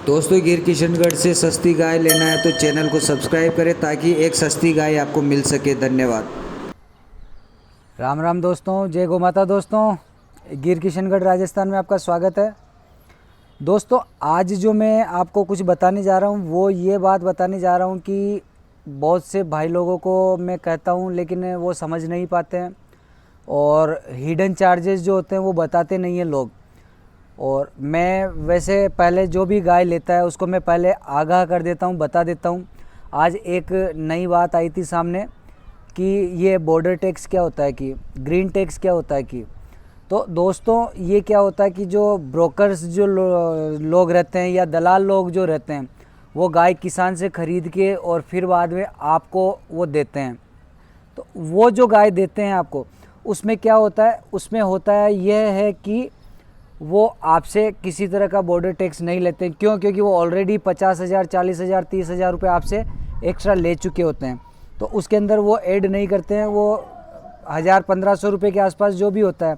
दोस्तों गिर किशनगढ़ से सस्ती गाय लेना है तो चैनल को सब्सक्राइब करें ताकि एक सस्ती गाय आपको मिल सके। धन्यवाद। राम राम दोस्तों, जय गौ माता। दोस्तों गिर किशनगढ़ राजस्थान में आपका स्वागत है। दोस्तों आज जो मैं आपको कुछ बताने जा रहा हूँ वो ये बात बताने जा रहा हूँ कि बहुत से भाई लोगों को मैं कहता हूँ लेकिन वो समझ नहीं पाते हैं और हिडन चार्जेस जो होते हैं वो बताते नहीं हैं लोग। और मैं वैसे पहले जो भी गाय लेता है उसको मैं पहले आगाह कर देता हूँ, बता देता हूँ। आज एक नई बात आई थी सामने कि ये बॉर्डर टैक्स क्या होता है, कि ग्रीन टैक्स क्या होता है। कि तो दोस्तों ये क्या होता है कि जो ब्रोकर्स जो लोग रहते हैं या दलाल लोग जो रहते हैं वो गाय किसान से ख़रीद के और फिर बाद में आपको वो देते हैं। तो वो जो गाय देते हैं आपको उसमें क्या होता है, उसमें होता है यह है कि वो आपसे किसी तरह का बॉर्डर टैक्स नहीं लेते। क्यों? क्योंकि वो ऑलरेडी 50,000, 40,000, 30,000 रुपये आपसे एक्स्ट्रा ले चुके होते हैं। तो उसके अंदर वो ऐड नहीं करते हैं। वो 1,000-1,500 रुपये के आसपास जो भी होता है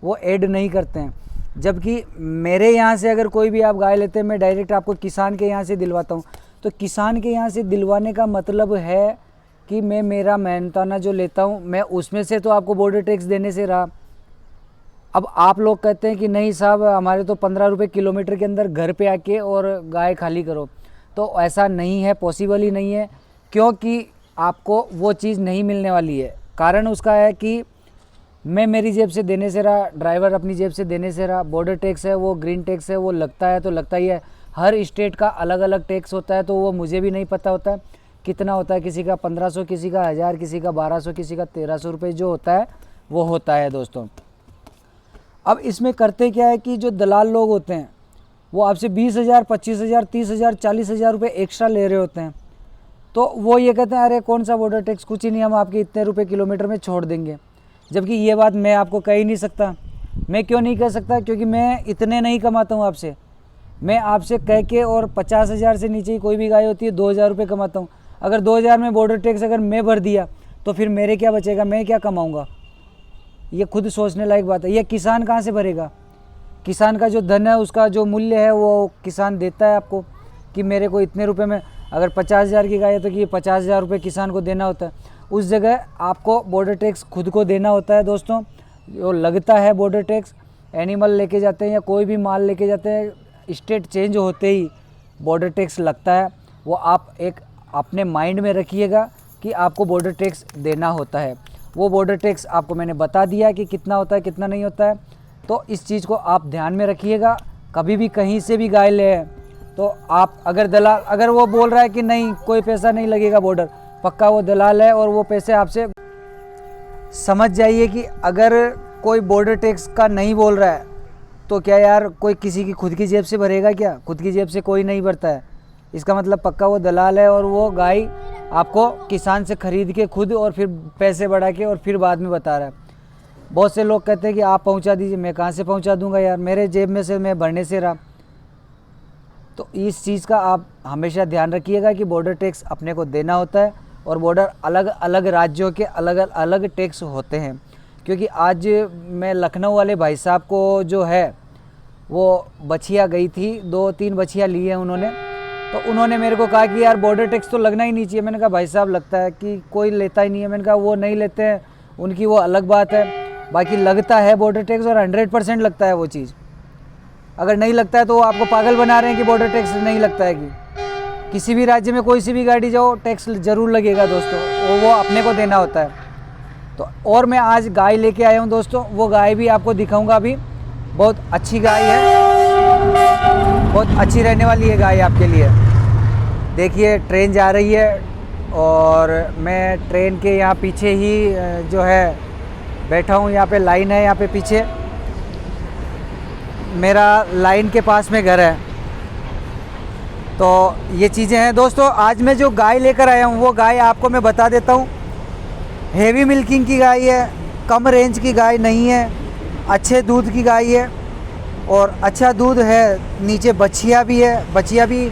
वो ऐड नहीं करते हैं। जबकि मेरे यहाँ से अगर कोई भी आप गाय लेते हैं, मैं डायरेक्ट आपको किसान के यहाँ से दिलवाता हूँ। तो किसान के यहाँ से दिलवाने का मतलब है कि मैं मेरा मेहनताना जो लेता हूँ मैं उसमें से तो आपको बॉर्डर टैक्स देने से रहा। अब आप लोग कहते हैं कि नहीं साहब हमारे तो 15 रुपये किलोमीटर के अंदर घर पे आके और गाय खाली करो। तो ऐसा नहीं है, पॉसिबल ही नहीं है, क्योंकि आपको वो चीज़ नहीं मिलने वाली है। कारण उसका है कि मैं मेरी जेब से देने से रहा, ड्राइवर अपनी जेब से देने से रहा। बॉर्डर टैक्स है, वो ग्रीन टैक्स है, वो लगता है तो लगता ही है। हर स्टेट का अलग अलग टैक्स होता है, तो वो मुझे भी नहीं पता होता है कितना होता है। किसी का 1500, किसी का 1000, किसी का 1200, किसी का 1300 रुपये जो होता है वो होता है दोस्तों। अब इसमें करते क्या है कि जो दलाल लोग होते हैं वो आपसे 20,000, 25,000, 30,000, 40,000 रुपये एक्स्ट्रा ले रहे होते हैं। तो वो ये कहते हैं अरे कौन सा बॉर्डर टैक्स, कुछ ही नहीं, हम आपके इतने रुपए किलोमीटर में छोड़ देंगे। जबकि ये बात मैं आपको कह ही नहीं सकता। मैं क्यों नहीं कह सकता? क्योंकि मैं इतने नहीं कमाता हूँ आपसे। मैं आपसे कह के और 50,000 से नीचे ही कोई भी गाय होती है 2,000 रुपये कमाता हूँ। अगर 2,000 में बॉर्डर टैक्स अगर मैं भर दिया तो फिर मेरे क्या बचेगा, मैं क्या कमाऊँगा? ये खुद सोचने लायक बात है। ये किसान कहाँ से भरेगा? किसान का जो धन है उसका जो मूल्य है वो किसान देता है आपको कि मेरे को इतने रुपए में, अगर 50,000 की गाय है तो कि 50,000 रुपये किसान को देना होता है। उस जगह आपको बॉर्डर टैक्स खुद को देना होता है दोस्तों। जो लगता है बॉर्डर टैक्स, एनिमल लेके जाते हैं या कोई भी माल लेके जाते हैं, स्टेट चेंज होते ही बॉर्डर टैक्स लगता है। वो आप एक अपने माइंड में रखिएगा कि आपको बॉर्डर टैक्स देना होता है। वो बॉर्डर टैक्स आपको मैंने बता दिया कि कितना होता है कितना नहीं होता है। तो इस चीज़ को आप ध्यान में रखिएगा। कभी भी कहीं से भी गाय ले तो आप अगर दलाल अगर वो बोल रहा है कि नहीं कोई पैसा नहीं लगेगा बॉर्डर, पक्का वो दलाल है और वो पैसे आपसे, समझ जाइए कि अगर कोई बॉर्डर टैक्स का नहीं बोल रहा है तो क्या यार कोई किसी की खुद की जेब से भरेगा क्या? खुद की जेब से कोई नहीं भरता है। इसका मतलब पक्का वो दलाल है और वो गाय आपको किसान से ख़रीद के खुद और फिर पैसे बढ़ा के और फिर बाद में बता रहा है। बहुत से लोग कहते हैं कि आप पहुंचा दीजिए। मैं कहाँ से पहुंचा दूंगा यार, मेरे जेब में से मैं भरने से रहा। तो इस चीज़ का आप हमेशा ध्यान रखिएगा कि बॉर्डर टैक्स अपने को देना होता है और बॉर्डर अलग अलग राज्यों के अलग अलग टैक्स होते हैं। क्योंकि आज मैं लखनऊ वाले भाई साहब को जो है वो बछिया गई थी, 2-3 बछिया ली है उन्होंने। तो उन्होंने मेरे को कहा कि यार बॉर्डर टैक्स तो लगना ही नहीं चाहिए। मैंने कहा भाई साहब लगता है कि कोई लेता ही नहीं है। मैंने कहा वो नहीं लेते हैं उनकी वो अलग बात है, बाकी लगता है बॉर्डर टैक्स और 100% लगता है वो चीज़। अगर नहीं लगता है तो वो आपको पागल बना रहे हैं कि बॉर्डर टैक्स नहीं लगता है। कि किसी भी राज्य में कोई सी भी गाड़ी जाओ टैक्स ज़रूर लगेगा दोस्तों, वो अपने को देना होता है। तो और मैं आज गाय लेके आया हूँ दोस्तों, वो गाय भी आपको दिखाऊंगा अभी। बहुत अच्छी गाय है, बहुत अच्छी रहने वाली है गाय आपके लिए। देखिए ट्रेन जा रही है और मैं ट्रेन के यहाँ पीछे ही जो है बैठा हूँ। यहाँ पे लाइन है, यहाँ पे पीछे मेरा लाइन के पास में घर है। तो ये चीज़ें हैं दोस्तों। आज मैं जो गाय लेकर आया हूँ वो गाय आपको मैं बता देता हूँ। हेवी मिल्किंग की गाय है, कम रेंज की गाय नहीं है, अच्छे दूध की गाय है और अच्छा दूध है। नीचे बछिया भी है, बछिया भी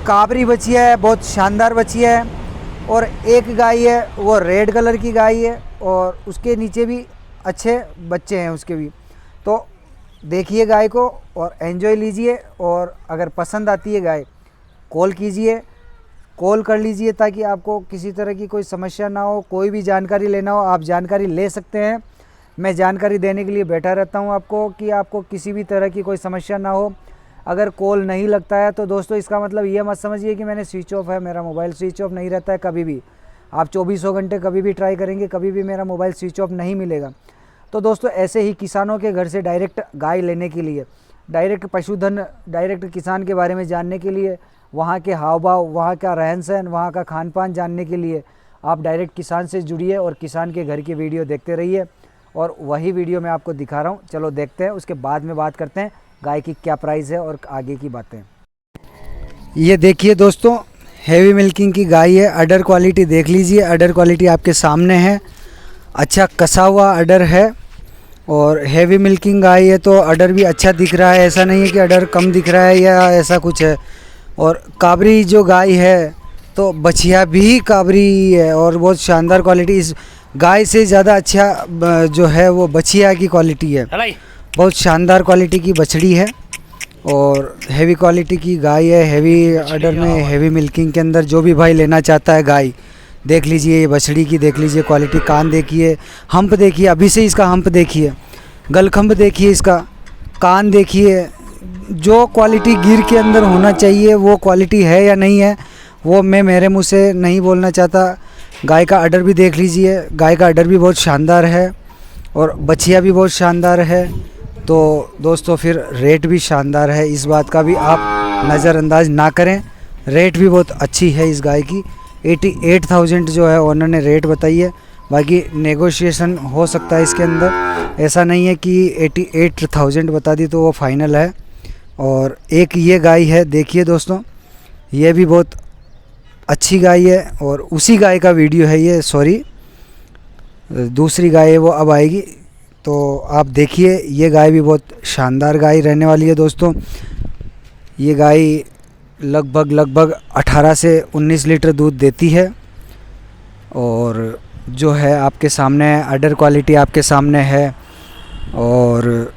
काबरी बछिया है, बहुत शानदार बछिया है। और एक गाय है वो रेड कलर की गाय है और उसके नीचे भी अच्छे बच्चे हैं उसके भी। तो देखिए गाय को और एंजॉय लीजिए, और अगर पसंद आती है गाय कॉल कीजिए, कॉल कर लीजिए ताकि आपको किसी तरह की कोई समस्या ना हो। कोई भी जानकारी लेना हो आप जानकारी ले सकते हैं। मैं जानकारी देने के लिए बैठा रहता हूं आपको, कि आपको किसी भी तरह की कोई समस्या ना हो। अगर कॉल नहीं लगता है तो दोस्तों इसका मतलब ये मत समझिए कि मैंने स्विच ऑफ है, मेरा मोबाइल स्विच ऑफ नहीं रहता है कभी भी। आप 24 घंटे कभी भी ट्राई करेंगे, कभी भी मेरा मोबाइल स्विच ऑफ नहीं मिलेगा। तो दोस्तों ऐसे ही किसानों के घर से डायरेक्ट गाय लेने के लिए, डायरेक्ट पशुधन, डायरेक्ट किसान के बारे में जानने के लिए, वहाँ के हाव भाव, वहाँ का रहन सहन, वहाँ का खान पान जानने के लिए आप डायरेक्ट किसान से जुड़िए और किसान के घर की वीडियो देखते रहिए। और वही वीडियो मैं आपको दिखा रहा हूँ, चलो देखते हैं, उसके बाद में बात करते हैं गाय की क्या प्राइस है और आगे की बातें। ये देखिए दोस्तों, हेवी मिल्किंग की गाय है। अडर क्वालिटी देख लीजिए, अडर क्वालिटी आपके सामने है, अच्छा कसा हुआ अडर है और हेवी मिल्किंग गाय है, तो अडर भी अच्छा दिख रहा है, ऐसा नहीं है कि अडर कम दिख रहा है या ऐसा कुछ है। और काबरी जो गाय है तो बछिया भी काबरी है और बहुत शानदार क्वालिटी। इस गाय से ज़्यादा अच्छा जो है वो बछिया की क्वालिटी है, बहुत शानदार क्वालिटी की बछड़ी है और हेवी क्वालिटी की गाय है। हेवी अडर में, हेवी मिल्किंग के अंदर जो भी भाई लेना चाहता है गाय, देख लीजिए ये बछड़ी की, देख लीजिए क्वालिटी, कान देखिए, हम्प देखिए, अभी से इसका हम्प देखिए, गलखम्प देखिए, इसका कान देखिए। जो क्वालिटी गिर के अंदर होना चाहिए वो क्वालिटी है या नहीं है वो मैं मेरे मुंह से नहीं बोलना चाहता। गाय का अडर भी देख लीजिए, गाय का अडर भी बहुत शानदार है और बछिया भी बहुत शानदार है। तो दोस्तों फिर रेट भी शानदार है, इस बात का भी आप नज़रअंदाज ना करें। रेट भी बहुत अच्छी है इस गाय की। 88,000 जो है ओनर ने रेट बताई है, बाकी नेगोशिएशन हो सकता है इसके अंदर, ऐसा नहीं है कि 88,000 बता दी तो वो फाइनल है। और एक ये गाय है, देखिए दोस्तों, ये भी बहुत अच्छी गाय है और उसी गाय का वीडियो है ये, सॉरी दूसरी गाय है वो अब आएगी, तो आप देखिए। ये गाय भी बहुत शानदार गाय रहने वाली है दोस्तों। ये गाय लगभग 18 से 19 लीटर दूध देती है और जो है आपके सामने अडर क्वालिटी आपके सामने है और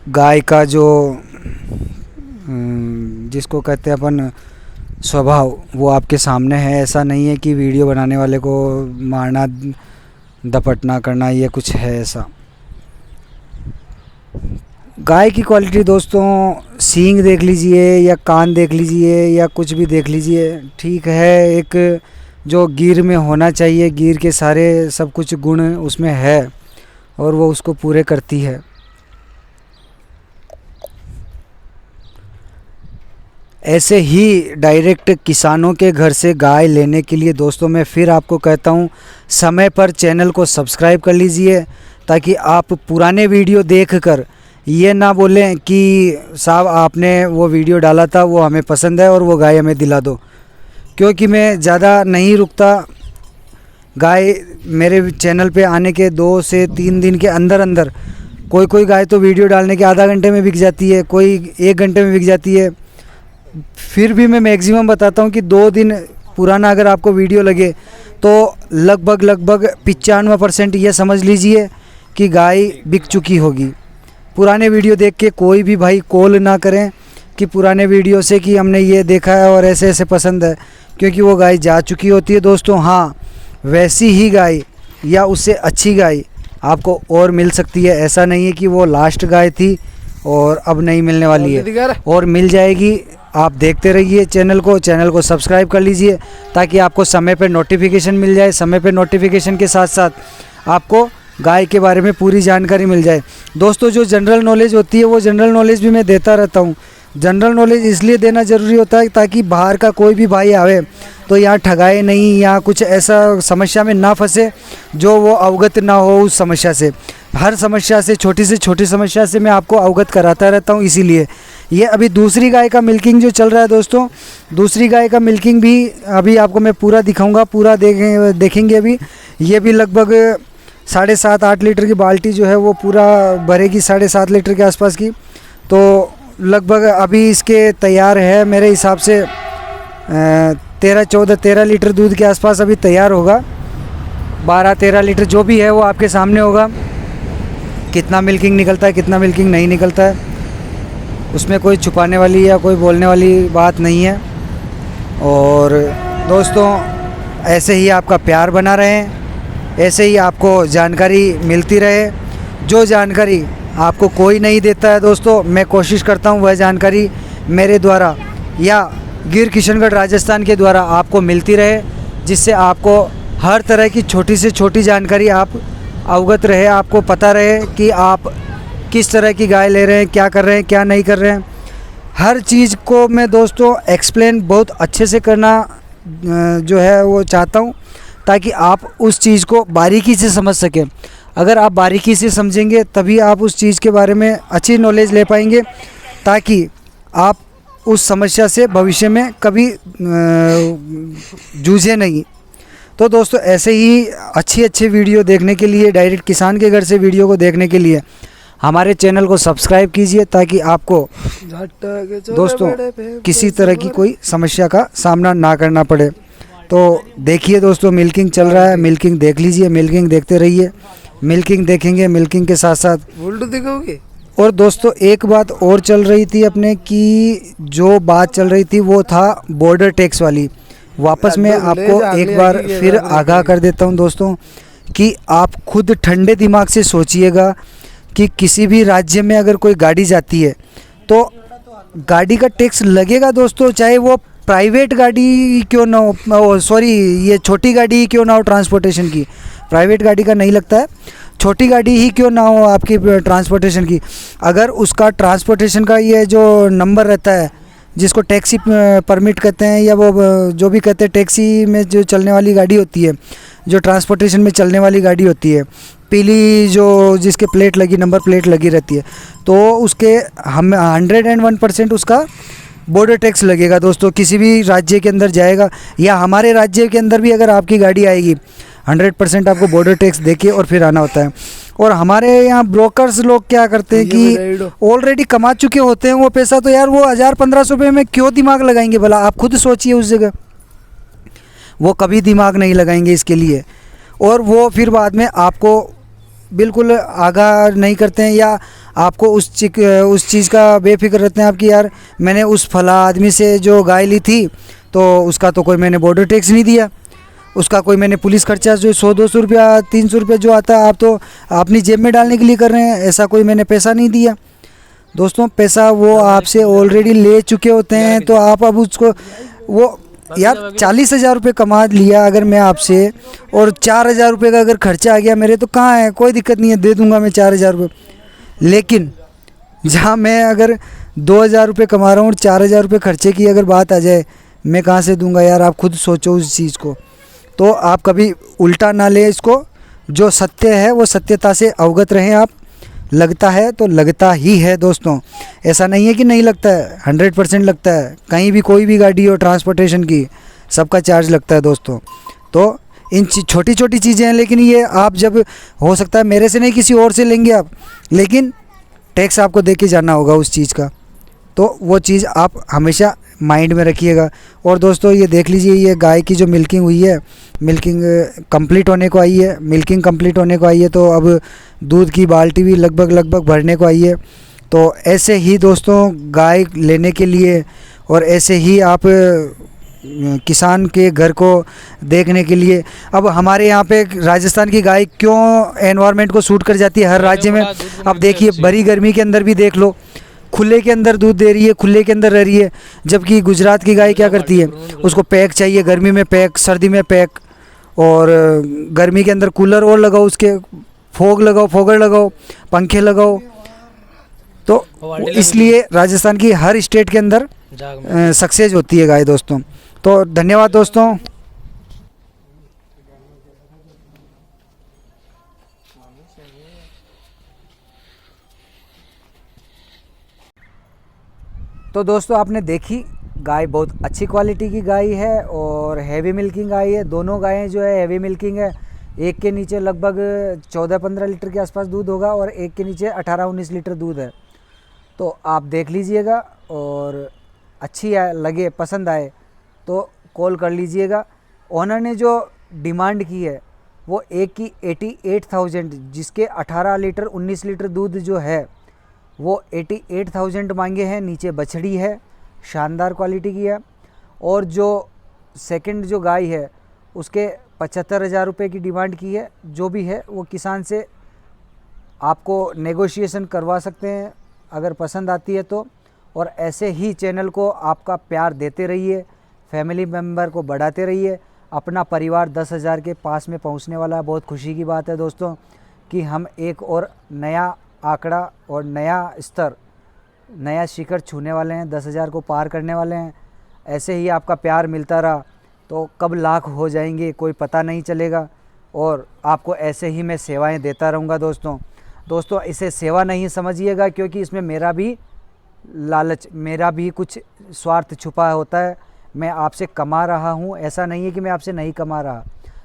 गाय का जो जिसको कहते हैं अपन स्वभाव वो आपके सामने है। ऐसा नहीं है कि वीडियो बनाने वाले को मारना दपटना करना ये कुछ है ऐसा। गाय की क्वालिटी दोस्तों, सींग देख लीजिए या कान देख लीजिए या कुछ भी देख लीजिए, ठीक है। एक जो गिर में होना चाहिए, गिर के सारे सब कुछ गुण उसमें है और वो उसको पूरे करती है। ऐसे ही डायरेक्ट किसानों के घर से गाय लेने के लिए दोस्तों मैं फिर आपको कहता हूँ, समय पर चैनल को सब्सक्राइब कर लीजिए ताकि आप पुराने वीडियो देखकर ये ना बोलें कि साहब आपने वो वीडियो डाला था वो हमें पसंद है और वो गाय हमें दिला दो। क्योंकि मैं ज़्यादा नहीं रुकता, गाय मेरे चैनल पे आने के 2 से 3 दिन के अंदर अंदर, कोई गाय तो वीडियो डालने के आधा घंटे में बिक जाती है, कोई 1 घंटे में बिक जाती है। फिर भी मैं मैक्सिमम बताता हूँ कि 2 दिन पुराना अगर आपको वीडियो लगे तो लगभग 95% ये समझ लीजिए कि गाय बिक चुकी होगी। पुराने वीडियो देख के कोई भी भाई कॉल ना करें कि पुराने वीडियो से कि हमने ये देखा है और ऐसे ऐसे पसंद है, क्योंकि वो गाय जा चुकी होती है दोस्तों। हाँ, वैसी ही गाय या उससे अच्छी गाय आपको और मिल सकती है, ऐसा नहीं है कि वो लास्ट गाय थी और अब नहीं मिलने वाली है, और मिल जाएगी। आप देखते रहिए चैनल को सब्सक्राइब कर लीजिए ताकि आपको समय पे नोटिफिकेशन मिल जाए। समय पे नोटिफिकेशन के साथ साथ आपको गाय के बारे में पूरी जानकारी मिल जाए। दोस्तों जो जनरल नॉलेज होती है वो जनरल नॉलेज भी मैं देता रहता हूँ। जनरल नॉलेज इसलिए देना ज़रूरी होता है ताकि बाहर का कोई भी भाई आवे तो यहाँ ठगाए नहीं या कुछ ऐसा समस्या में ना फंसे जो वो अवगत ना हो उस समस्या से। हर समस्या से छोटी समस्या से मैं आपको अवगत कराता रहता हूँ। इसीलिए ये अभी दूसरी गाय का मिल्किंग जो चल रहा है दोस्तों, दूसरी गाय का मिल्किंग भी अभी आपको मैं पूरा दिखाऊंगा, पूरा देखेंगे। अभी ये भी लगभग 7.5-8 लीटर की बाल्टी जो है वो पूरा भरेगी, 7.5 लीटर के आसपास की। तो लगभग अभी इसके तैयार है मेरे हिसाब से 13 लीटर दूध के आसपास अभी तैयार होगा। 12-13 लीटर जो भी है वो आपके सामने होगा। कितना मिल्किंग निकलता है कितना मिल्किंग नहीं निकलता है, उसमें कोई छुपाने वाली या कोई बोलने वाली बात नहीं है। और दोस्तों ऐसे ही आपका प्यार बना रहे, ऐसे ही आपको जानकारी मिलती रहे। जो जानकारी आपको कोई नहीं देता है दोस्तों, मैं कोशिश करता हूँ वह जानकारी मेरे द्वारा या गिर किशनगढ़ राजस्थान के द्वारा आपको मिलती रहे, जिससे आपको हर तरह की छोटी से छोटी जानकारी आप अवगत रहे, आपको पता रहे कि आप किस तरह की गाय ले रहे हैं, क्या कर रहे हैं, क्या नहीं कर रहे हैं। हर चीज़ को मैं दोस्तों एक्सप्लेन बहुत अच्छे से करना जो है वो चाहता हूँ, ताकि आप उस चीज़ को बारीकी से समझ सकें। अगर आप बारीकी से समझेंगे तभी आप उस चीज़ के बारे में अच्छी नॉलेज ले पाएंगे, ताकि आप उस समस्या से भविष्य में कभी जूझे नहीं। तो दोस्तों ऐसे ही अच्छे वीडियो देखने के लिए, डायरेक्ट किसान के घर से वीडियो को देखने के लिए हमारे चैनल को सब्सक्राइब कीजिए, ताकि आपको दोस्तों किसी तरह की कोई समस्या का सामना ना करना पड़े। तो देखिए दोस्तों, मिल्किंग चल रहा है, मिल्किंग देख लीजिए, मिल्किंग देखते रहिए। मिल्किंग देखेंगे, मिल्किंग के साथ साथ दिखाओगे। और दोस्तों एक बात और चल रही थी अपने की, जो बात चल रही थी वो था बॉर्डर टैक्स वाली। वापस मैं आपको एक बार फिर आगाह कर देता हूं दोस्तों, कि आप खुद ठंडे दिमाग से सोचिएगा कि किसी भी राज्य में अगर कोई गाड़ी जाती है तो गाड़ी का टैक्स लगेगा दोस्तों, चाहे वो प्राइवेट गाड़ी क्यों ना हो, सॉरी ये छोटी गाड़ी क्यों ना हो ट्रांसपोर्टेशन की, प्राइवेट गाड़ी का नहीं लगता है, छोटी गाड़ी ही क्यों ना हो आपकी ट्रांसपोर्टेशन की। अगर उसका ट्रांसपोर्टेशन का ये जो नंबर रहता है, जिसको टैक्सी परमिट कहते हैं, या वो जो भी कहते हैं, टैक्सी में जो चलने वाली गाड़ी होती है, जो ट्रांसपोर्टेशन में चलने वाली गाड़ी होती है, पीली जो जिसके प्लेट लगी, नंबर प्लेट लगी रहती है, तो उसके हम 101% उसका बॉर्डर टैक्स लगेगा दोस्तों। किसी भी राज्य के अंदर जाएगा या हमारे राज्य के अंदर भी अगर आपकी गाड़ी आएगी, 100% आपको बॉर्डर टैक्स देके और फिर आना होता है। और हमारे यहाँ ब्रोकर्स लोग क्या करते हैं कि ऑलरेडी कमा चुके होते हैं वो पैसा, तो यार वो 1000-1500 रुपये में क्यों दिमाग लगाएंगे भला, आप खुद सोचिए उस जगह। वो कभी दिमाग नहीं लगाएंगे इसके लिए, और वो फिर बाद में आपको बिल्कुल आगाह नहीं करते हैं, या आपको उस चीज़ का बेफिक्र रहते हैं आप कि यार मैंने उस फला आदमी से जो गाय ली थी तो उसका तो कोई मैंने बॉर्डर टैक्स नहीं दिया, उसका कोई मैंने पुलिस खर्चा जो 100-200 रुपया 300 रुपये जो आता है आप तो अपनी जेब में डालने के लिए कर रहे हैं, ऐसा कोई मैंने पैसा नहीं दिया। दोस्तों पैसा वो आपसे ऑलरेडी ले चुके होते हैं, तो आप अब उसको वो यार 40,000 रुपये कमा लिया अगर मैं आपसे, और 4,000 रुपये का अगर खर्चा आ गया मेरे, तो कहाँ है, कोई दिक्कत नहीं है, दे दूंगा मैं 4,000 रुपये। लेकिन जहाँ मैं अगर 2,000 रुपये कमा रहा हूँ और 4,000 रुपये खर्चे की अगर बात आ जाए, मैं कहाँ से दूंगा यार, आप खुद सोचो उस चीज़ को। तो आप कभी उल्टा ना ले इसको, जो सत्य है वो सत्यता से अवगत रहें आप। लगता है तो लगता ही है दोस्तों, ऐसा नहीं है कि नहीं लगता है, 100% लगता है। कहीं भी कोई भी गाड़ी हो ट्रांसपोर्टेशन की, सबका चार्ज लगता है दोस्तों। तो इन छोटी छोटी चीज़ें हैं, लेकिन ये आप जब हो सकता है मेरे से नहीं किसी और से लेंगे आप, लेकिन टैक्स आपको दे के जाना होगा उस चीज़ का, तो वो चीज़ आप हमेशा माइंड में रखिएगा। और दोस्तों ये देख लीजिए, ये गाय की जो मिल्किंग हुई है, मिल्किंग कंप्लीट होने को आई है, मिल्किंग कंप्लीट होने को आई है, तो अब दूध की बाल्टी भी लगभग भरने को आई है। तो ऐसे ही दोस्तों गाय लेने के लिए, और ऐसे ही आप किसान के घर को देखने के लिए, अब हमारे यहाँ पे राजस्थान की गाय क्यों एनवायरनमेंट को सूट कर जाती है हर राज्य में। अब देखिए बड़ी गर्मी के अंदर भी देख लो, खुले के अंदर दूध दे रही है, खुले के अंदर रह रही है, जबकि गुजरात की गाय क्या करती है, उसको पैक चाहिए, गर्मी में पैक, सर्दी में पैक, और गर्मी के अंदर कूलर और लगाओ, उसके फोग लगाओ, फोगर लगाओ, पंखे लगाओ। तो इसलिए राजस्थान की हर स्टेट के अंदर सक्सेस होती है गाय दोस्तों। तो धन्यवाद दोस्तों। तो दोस्तों आपने देखी, गाय बहुत अच्छी क्वालिटी की गाय है और हैवी मिल्किंग गाय है। दोनों गायें जो है हैवी मिल्किंग है। एक के नीचे लगभग 14-15 लीटर के आसपास दूध होगा और एक के नीचे 18-19 लीटर दूध है। तो आप देख लीजिएगा, और अच्छी लगे, पसंद आए तो कॉल कर लीजिएगा। ओनर ने जो डिमांड की है वो एक की 88,000, जिसके 18 लीटर 19 लीटर दूध जो है वो 88,000 मांगे हैं। नीचे बछड़ी है, शानदार क्वालिटी की है। और जो सेकंड जो गाय है उसके 75,000 रुपये की डिमांड की है। जो भी है वो किसान से आपको नेगोशिएशन करवा सकते हैं अगर पसंद आती है तो। और ऐसे ही चैनल को आपका प्यार देते रहिए, फैमिली मेम्बर को बढ़ाते रहिए। अपना परिवार 10,000 के पास में पहुंचने वाला है। बहुत खुशी की बात है दोस्तों कि हम एक और नया आंकड़ा और नया स्तर, नया शिखर छूने वाले हैं, 10,000 को पार करने वाले हैं। ऐसे ही आपका प्यार मिलता रहा तो कब लाख हो जाएंगे कोई पता नहीं चलेगा। और आपको ऐसे ही मैं सेवाएं देता रहूँगा दोस्तों। इसे सेवा नहीं समझिएगा, क्योंकि इसमें मेरा भी लालच, मेरा भी कुछ स्वार्थ छुपा होता है। मैं आपसे कमा रहा हूँ, ऐसा नहीं है कि मैं आपसे नहीं कमा रहा,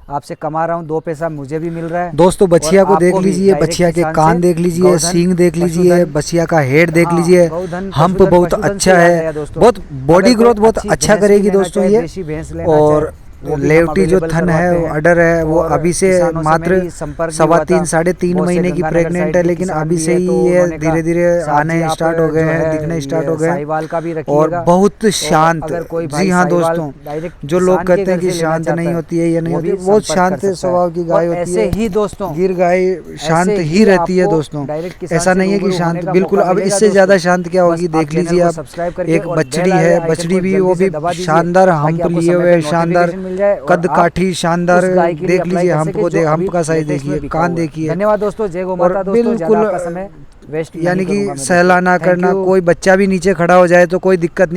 आपसे कमा रहा हूँ, 2 पैसा मुझे भी मिल रहा है। दोस्तों बछिया और को देख आपको भी लीजिए, डायरेक्ट बछिया के किसान कान से देख लीजिए, गौधन, सींग देख लीजिए, पशुधन, बछिया का हेड देख हाँ, लीजिए। गौधन, हम तो पशुधन, बहुत पशुधन अच्छा से याद है, आया दोस्तों। बहुत बॉडी अगर ग्रोथ कोई बहुत अच्छी अच्छा भैंस करेगी लेना दोस्तों चाहे, ये। देशी भैंस लेना और चाहे, वो भी हम लेवटी जो available थन है करवाते वो हैं। अडर है, वो और अभी से किसानों से मात्र मेरी संपर्क भी 3.25 हुआ था। साढ़े 3 बहुत से महीने की गंगानगर प्रेग्नेंट साइड है, के लेकिन किसान अभी भी से है, ही तो ये उन्होंने कहा, धीरे धीरे साहब आने जी आप स्टार्ट हो गए जो हैं, है दिखने स्टार्ट ये हो गए। साहिवाल का भी और रखिएगा। बहुत तो शांत, अगर कोई जी भाई हाँ साहिवाल दोस्तों, डायरेक्ट जो लोग किसान के कहते हैं घर कि से लेना शांत चाहता नहीं है, होती है, ये नहीं वो होती, भी बहुत संपर्क कर शांत सकता स्वभाव की है। गाय और होती ऐसे है। ही दोस्तों, गिर गाय शांत ऐसे ही रहती है आपको दोस्तों, डायरेक्ट किसान ऐसा से नहीं है कि रूबरू होने शांत, का बिल्कुल। मौका अब मिलेगा इससे दोस्तों। ज़्यादा शांत क्या होगी बस देख आप चैनल लीजिए को आप। सब्सक्राइब करके एक और बछड़ी बेल है, आइकन बछड़ी को भी जल्दी वो से भी दबा दीजिए, शानदार ताकि हम्प आपको लिए समय हुए पे है, शानदार नोटिफिकेशन मिल जाए और कद आप काठी, शानदार। उस गाय के लिए देख अप्लाई लीजिए कर हम्प सके को, जो हम्प अभी का साइज लेटेस्ट में देखिए, बिका कान हुआ है। देखिए। धन्यवाद दोस्तों, जय गौ और माता दोस्तों। ज़्यादा बिल्कुल आपका समय वेस्ट यानी नहीं कि करूंगा मैं सहलाना दोस्तों। थैंक करना, यू। कोई बच्चा भी नीचे खड़ा हो जाए तो कोई दिक्कत नहीं।